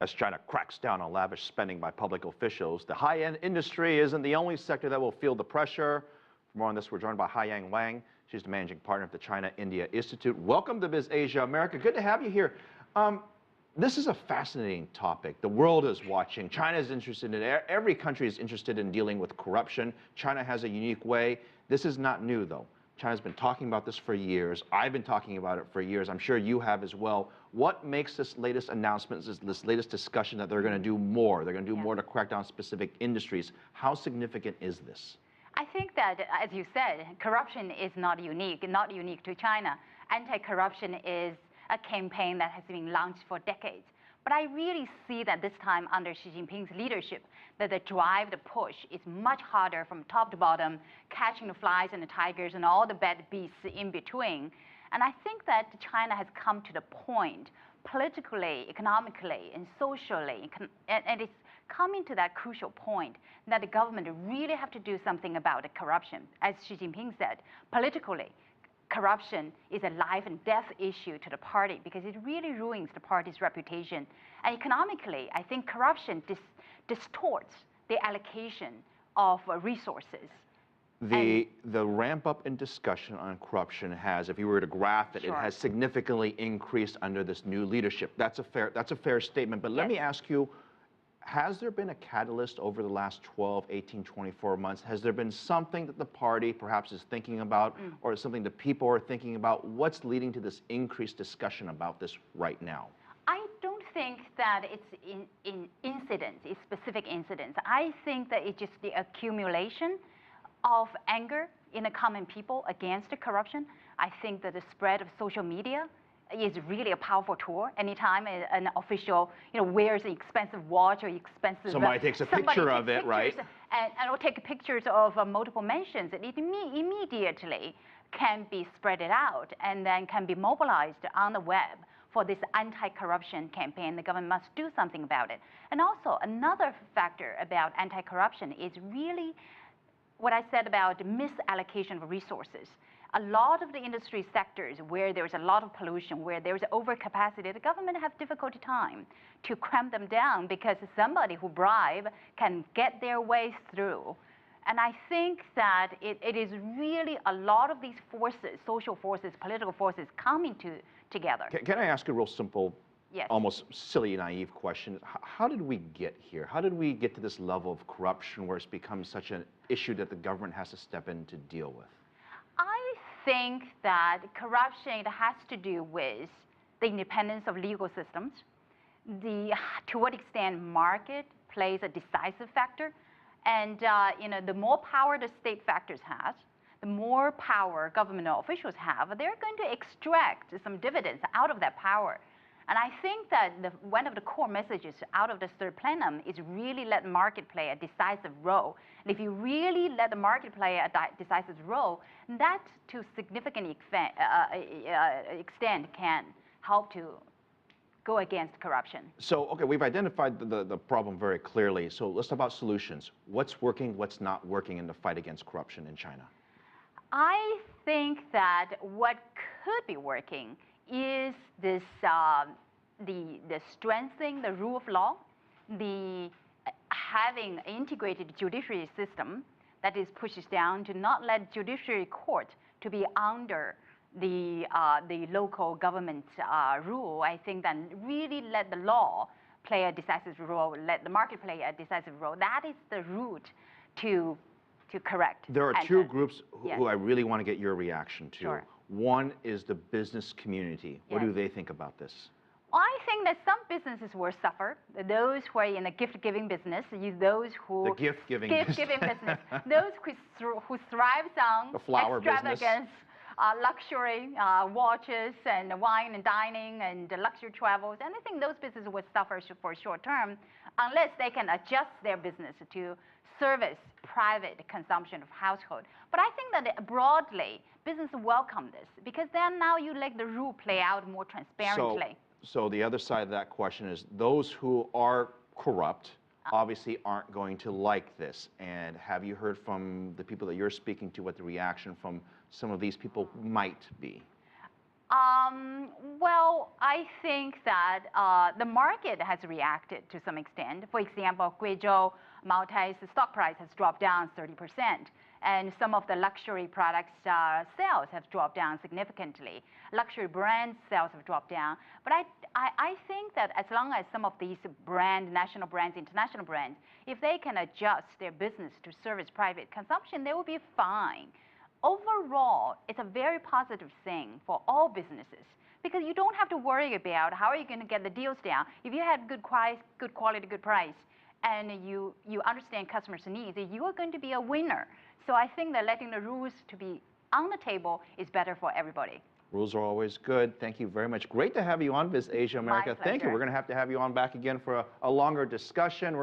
As China cracks down on lavish spending by public officials, the high-end industry isn't the only sector that will feel the pressure. For more on this, we're joined by Haiyan Wang. She's the managing partner of the China-India Institute. Welcome to Biz Asia America. Good to have you here. This is a fascinating topic. The world is watching. China is interested in it. Every country is interested in dealing with corruption. China has a unique way. This is not new, though. China's been talking about this for years. I've been talking about it for years. I'm sure you have as well. What makes this latest announcement, this latest discussion that they're going to do more? They're going to do more to crack down specific industries. How significant is this? I think that, as you said, corruption is not unique to China. Anti-corruption is a campaign that has been launched for decades. But I really see that this time under Xi Jinping's leadership, that the drive, the push is much harder from top to bottom, catching the flies and the tigers and all the bad beasts in between. And I think that China has come to the point, politically, economically, and socially, and it's coming to that crucial point that the government really have to do something about the corruption. As Xi Jinping said, politically, corruption is a life and death issue to the party because it really ruins the party's reputation. And economically, I think corruption distorts the allocation of resources. The ramp up in discussion on corruption has, if you were to graph it, it has significantly increased under this new leadership. That's a fair statement. But let me ask you, has there been a catalyst over the last 12, 18, 24 months? Has there been something that the party perhaps is thinking about or something that people are thinking about? What's leading to this increased discussion about this right now? I don't think that it's in incidents, it's specific incidents. I think that it's just the accumulation of anger in the common people against the corruption. I think that the spread of social media is really a powerful tool. Anytime an official, wears an expensive watch or expensive... Somebody takes a picture of it, right? And will take pictures of multiple mentions. It immediately can be spread out and then can be mobilized on the web for this anti-corruption campaign. The government must do something about it. And also another factor about anti-corruption is really what I said about misallocation of resources. A lot of the industry sectors where there's a lot of pollution, where there's overcapacity, the government have difficult time to cramp them down because somebody who bribe can get their way through. And I think that it is really a lot of these forces, social forces, political forces coming together. Can I ask a real simple, almost silly, naive question? How did we get here? How did we get to this level of corruption where it's become such an issue that the government has to step in to deal with? I think that corruption has to do with the independence of legal systems, to what extent market plays a decisive factor, and the more power the state factors has, the more power government officials have, they're going to extract some dividends out of that power. And I think that one of the core messages out of the third plenum is really let market play a decisive role. And if you really let the market play a decisive role, that to significant extent can help to go against corruption. So, okay, we've identified the problem very clearly. So let's talk about solutions. What's working, what's not working in the fight against corruption in China? I think that what could be working is this, the strengthening the rule of law, the having an integrated judiciary system that is pushes down to not let judiciary court to be under the local government rule. I think that really let the law play a decisive role, let the market play a decisive role. That is the route to correct. There are two groups who I really want to get your reaction to. Sure. One is the business community. What do they think about this? I think that some businesses will suffer. Those who are in the gift-giving business, those who... The gift-giving business. Those who thrives on the flower extravagance, luxury, watches, and wine and dining, and luxury travels. And I think those businesses will suffer for short term unless they can adjust their business to service private consumption of household. But I think that broadly, business welcome this because then now you let the rule play out more transparently. So the other side of that question is those who are corrupt obviously aren't going to like this. And have you heard from the people that you're speaking to what the reaction from some of these people might be? Well, I think that the market has reacted to some extent. For example, Guizhou Maotai's stock price has dropped down 30%, and some of the luxury products sales have dropped down significantly. Luxury brand sales have dropped down. But I think that as long as some of these national brands, international brands, if they can adjust their business to service private consumption, they will be fine. Overall, it's a very positive thing for all businesses because you don't have to worry about how are you going to get the deals down. If you have good quality, good price, and you understand customers' needs, you are going to be a winner. So I think that letting the rules to be on the table is better for everybody. Rules are always good. Thank you very much. Great to have you on Biz Asia America. My pleasure. Thank you. We're going to have you on back again for a longer discussion.